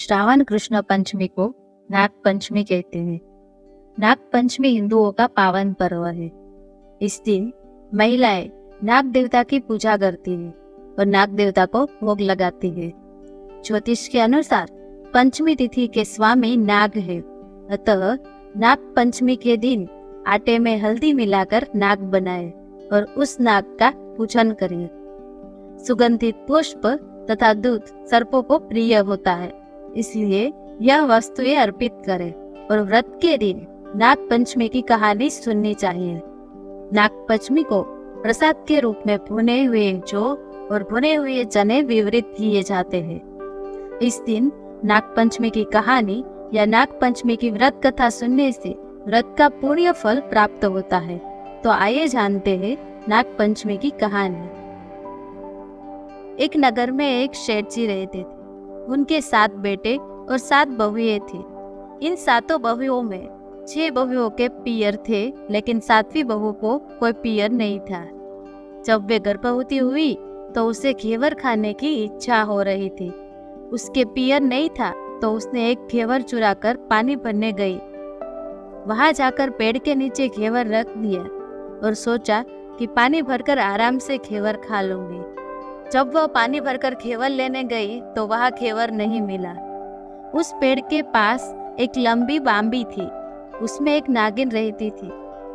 श्रावण कृष्ण पंचमी को नाग पंचमी कहते हैं। नाग पंचमी हिंदुओं का पावन पर्व है। इस दिन महिलाएं नाग देवता की पूजा करती है और नाग देवता को भोग लगाती है। ज्योतिष के अनुसार पंचमी तिथि के स्वामी नाग है, अतः नाग पंचमी के दिन आटे में हल्दी मिलाकर नाग बनाए और उस नाग का पूजन करिए। सुगंधित पुष्प तथा दूध सर्पों को प्रिय होता है, इसलिए यह वस्तुएं अर्पित करें और व्रत के दिन नाग पंचमी की कहानी सुननी चाहिए। नाग पंचमी को प्रसाद के रूप में भुने हुए जौ और भुने हुए चने वितरित किए जाते हैं। इस दिन नाग पंचमी की कहानी या नाग पंचमी की व्रत कथा सुनने से व्रत का पुण्य फल प्राप्त होता है। तो आइए जानते हैं नाग पंचमी की कहानी। एक नगर में एक शेठ जी रहते थे। उनके 7 बेटे और 7 बहुएं थी। इन 7 बहुओं में 6 बहुओं के पियर थे, लेकिन 7वीं बहू को कोई पियर नहीं था। जब वे गर्भवती हुई तो उसे घेवर खाने की इच्छा हो रही थी। उसके पियर नहीं था तो उसने एक घेवर चुराकर पानी भरने गई। वहां जाकर पेड़ के नीचे घेवर रख दिया और सोचा कि पानी भरकर आराम से घेवर खा लूंगी। जब वह पानी भरकर घेवर लेने गई तो वहां घेवर नहीं मिला। उस पेड़ के पास एक लंबी बांबी थी, उसमें एक नागिन रहती थी।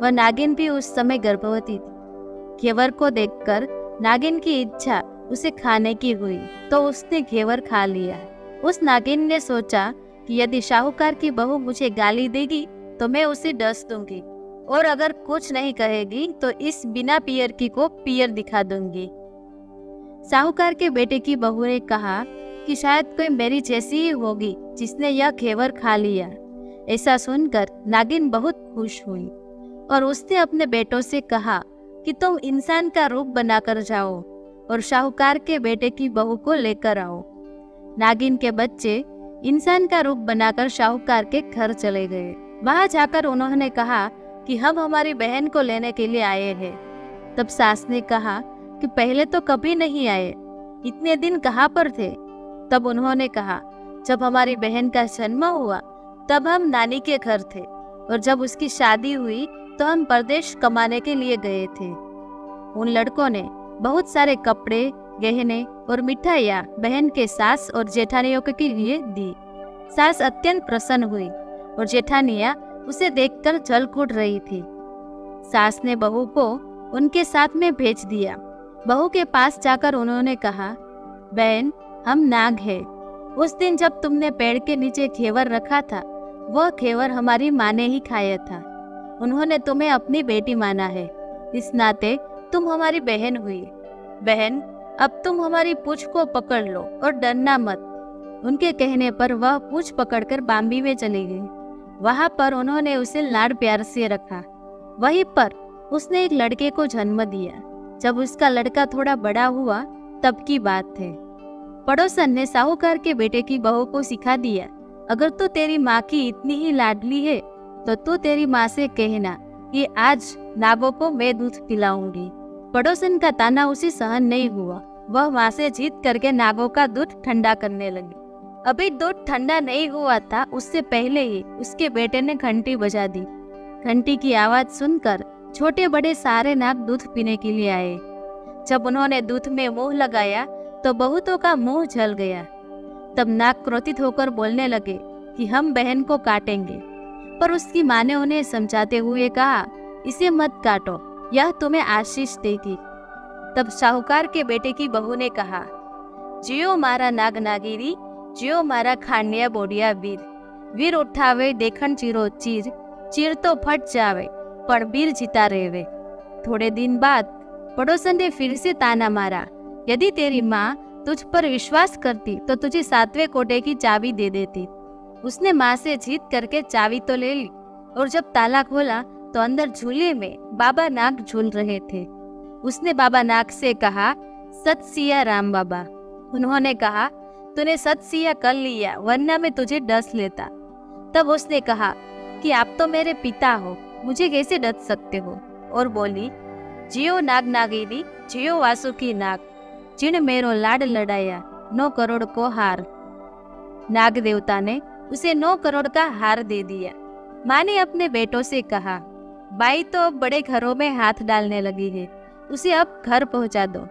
वह नागिन भी उस समय गर्भवती थी। घेवर को देखकर नागिन की इच्छा उसे खाने की हुई तो उसने घेवर खा लिया। उस नागिन ने सोचा कि यदि साहूकार की बहू मुझे गाली देगी तो मैं उसे डस दूंगी, और अगर कुछ नहीं कहेगी तो इस बिना पियर की को पियर दिखा दूंगी। साहूकार के बेटे की बहू ने कहा कि शायद कोई मेरी जैसी ही होगी जिसने यह घेवर खा लिया। ऐसा सुनकर नागिन बहुत खुश हुई और उसने अपने बेटों से कहा कि तुम इंसान का रूप बनाकर जाओ और साहूकार के बेटे की बहू को लेकर आओ। नागिन के बच्चे इंसान का रूप बनाकर साहूकार के घर चले गए। वहां जाकर उन्होंने कहा कि हम हमारी बहन को लेने के लिए आए हैं। तब सास ने कहा कि पहले तो कभी नहीं आए, इतने दिन कहाँ पर थे? तब उन्होंने कहा, जब हमारी बहन का जन्म हुआ तब हम नानी के घर थे, और जब उसकी शादी हुई तो हम परदेश कमाने के लिए गए थे। उन लड़कों ने बहुत सारे कपड़े, गहने और मिठाइयाँ बहन के सास और जेठानियों के लिए दी। सास अत्यंत प्रसन्न हुई और जेठानियाँ उसे देखकर जल कूट रही थी। सास ने बहू को उनके साथ में भेज दिया। बहू के पास जाकर उन्होंने कहा, बहन, हम नाग हैं। उस दिन जब तुमने पेड़ के नीचे घेवर रखा था, वह घेवर हमारी माँ ने ही खाया था। उन्होंने तुम्हें अपनी बेटी माना है, इस नाते तुम हमारी बहन हुई। बहन, अब तुम हमारी पूंछ को पकड़ लो और डरना मत। उनके कहने पर वह पूंछ पकड़कर बांबी में चली गई। वहां पर उन्होंने उसे लाड प्यार से रखा। वहीं पर उसने एक लड़के को जन्म दिया। जब उसका लड़का थोड़ा बड़ा हुआ तब की बात है। पड़ोसन ने साहूकार के बेटे की बहू को सिखा दिया, अगर तू तेरी माँ की इतनी ही लाडली है तो तू तेरी माँ से कहना कि आज नागों को मैं दूध पिलाऊंगी। पड़ोसन का ताना उसे सहन नहीं हुआ। वह माँ से जीत करके नागों का दूध ठंडा करने लगी। अभी दूध ठंडा नहीं हुआ था, उससे पहले ही उसके बेटे ने घंटी बजा दी। घंटी की आवाज सुनकर छोटे बड़े सारे नाग दूध पीने के लिए आए। जब उन्होंने दूध में मुंह लगाया तो बहुतों का मुंह जल गया। तब नाग क्रोधित होकर बोलने लगे कि हम बहन को काटेंगे, पर उसकी माँ ने उन्हें समझाते हुए कहा, इसे मत काटो, यह तुम्हें आशीष देगी। तब साहूकार के बेटे की बहू ने कहा, जियो मारा नाग नागिरी, जियो मारा खांडिया बोडिया वीर। वीर उठावे देखन चिरो चीर, चीर तो फट जावे पर वीर जीता रहेवे। थोड़े दिन बाद पड़ोसन ने फिर से ताना मारा, यदि तेरी माँ तुझ पर विश्वास करती तो तुझे 7वें कोठे की चाबी दे देती। उसने माँ से जीत करके चाबी तो ले ली, और जब ताला खोला तो अंदर झूले में बाबा नाग झूल रहे थे। उसने बाबा नाग से कहा, सत सिया राम बाबा। उन्होंने कहा, तूने सत सिया कर लिया, वरना मैं तुझे डस लेता। तब उसने कहा कि आप तो मेरे पिता हो, मुझे कैसे डस सकते हो? और बोली, जियो नाग नागिनी, जियो वासुकी नाग, जिन मेरो लाड लड़ाया 9 करोड़ को हार। नाग देवता ने उसे 9 करोड़ का हार दे दिया। माँ ने अपने बेटों से कहा, बाई तो अब बड़े घरों में हाथ डालने लगी है, उसे अब घर पहुंचा दो।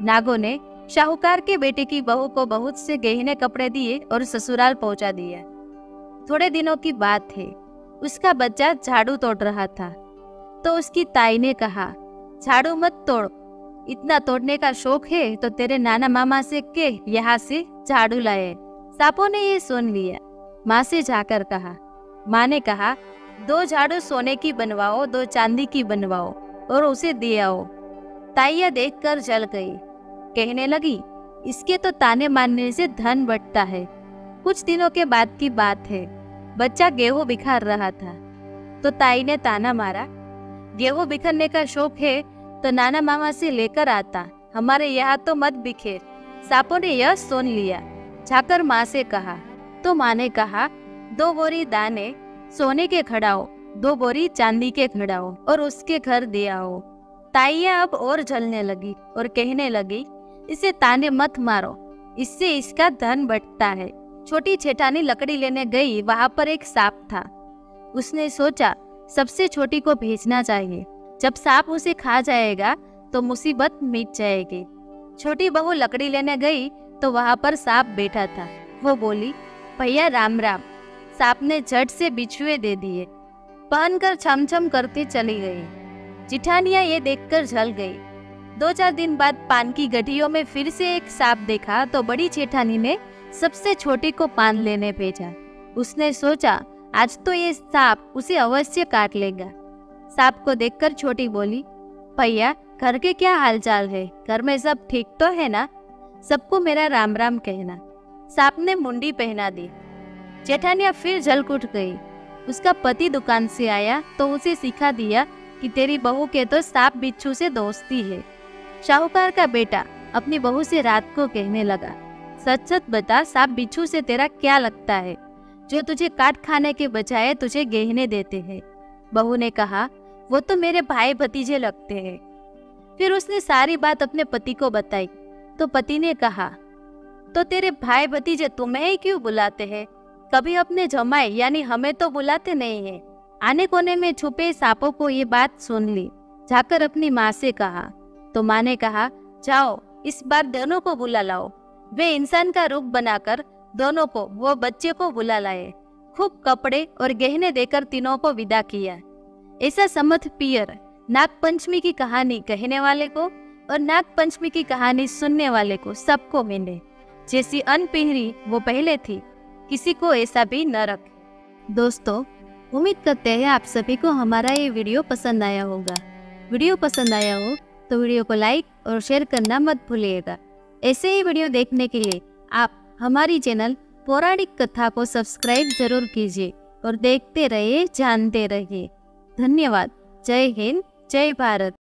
नागों ने शाहूकार के बेटे की बहू को बहुत से गहने कपड़े दिए और ससुराल पहुंचा दिया। थोड़े दिनों की बात है, उसका बच्चा झाड़ू तोड़ रहा था तो उसकी ताई ने कहा, झाड़ू मत तोड़, इतना तोड़ने का शौक है तो तेरे नाना मामा से के यहाँ से झाड़ू लाए। सांपों ने ये सुन लिया। माँ से जाकर कहा। माँ ने कहा, 2 झाड़ू सोने की बनवाओ, 2 चांदी की बनवाओ और उसे दे आओ। ताइया देखकर जल गई, कहने लगी, इसके तो ताने मारने से धन बढ़ता है। कुछ दिनों के बाद की बात है, बच्चा गेहूं बिखार रहा था तो ताई ने ताना मारा, गेहूं बिखरने का शौक है तो नाना मामा से लेकर आता, हमारे यहाँ तो मत बिखेर। सांपों ने यह सुन लिया। जाकर माँ से कहा तो माँ ने कहा, 2 बोरी दाने सोने के खड़ाओ, 2 बोरी चांदी के खड़ाओ और उसके घर दे आओ। ताइया अब और जलने लगी और कहने लगी, इसे ताने मत मारो, इससे इसका धन बढ़ता है। छोटी जेठानी लकड़ी लेने गई, वहां पर एक सांप था। उसने सोचा सबसे छोटी को भेजना चाहिए, जब सांप उसे खा जाएगा तो मुसीबत मिट जाएगी। छोटी बहू लकड़ी लेने गई तो वहां पर सांप बैठा था। वो बोली, भैया राम राम। सांप ने झट से बिछुए दे दिए, पहनकर छम-छम करती चली गई। जिठानिया ये देखकर जल गई। 2-4 दिन बाद पान की गड्डियों में फिर से एक सांप देखा तो बड़ी जेठानी ने सबसे छोटी को पान लेने भेजा। उसने सोचा आज तो ये सांप उसे अवश्य काट लेगा। सांप को देखकर छोटी बोली, भैया घर के क्या हालचाल है, घर में सब ठीक तो है ना? सबको मेरा राम राम कहना। सांप ने मुंडी पहना दी। जेठानिया फिर जल उठ गई। उसका पति दुकान से आया तो उसे सिखा दिया कि तेरी बहू के तो सांप बिच्छू से दोस्ती है। शाहूकार का बेटा अपनी बहू से रात को कहने लगा, सच सच बता, सांप बिच्छू से तेरा क्या लगता है जो तुझे काट खाने के बजाय तुझे गहने देते हैं? बहू ने कहा, वो तो मेरे भाई भतीजे लगते हैं। फिर उसने सारी बात अपने पति को बताई तो पति ने कहा, तो तेरे भाई भतीजे तुम्हें ही क्यों बुलाते हैं? कभी अपने जमाई यानी हमें तो बुलाते नहीं है। आने कोने में छुपे सांपों को ये बात सुन ली। जाकर अपनी माँ से कहा तो माँ ने कहा, जाओ इस बार दोनों को बुला लाओ। वे इंसान का रूप बनाकर दोनों को, वो बच्चे को बुला लाए। खूब कपड़े और गहने देकर तीनों को विदा किया। ऐसा समझ पियर नाग पंचमी की कहानी कहने वाले को और नाग पंचमी की कहानी सुनने वाले को सबको मिले। जैसी अनपिहरी वो पहले थी, किसी को ऐसा भी न रखे। दोस्तों, उम्मीद करते हैं आप सभी को हमारा ये वीडियो पसंद आया होगा। वीडियो पसंद आया हो तो वीडियो को लाइक और शेयर करना मत भूलिएगा। ऐसे ही वीडियो देखने के लिए आप हमारी चैनल पौराणिक कथा को सब्सक्राइब जरूर कीजिए और देखते रहिए, जानते रहिए। धन्यवाद। जय हिंद, जय भारत।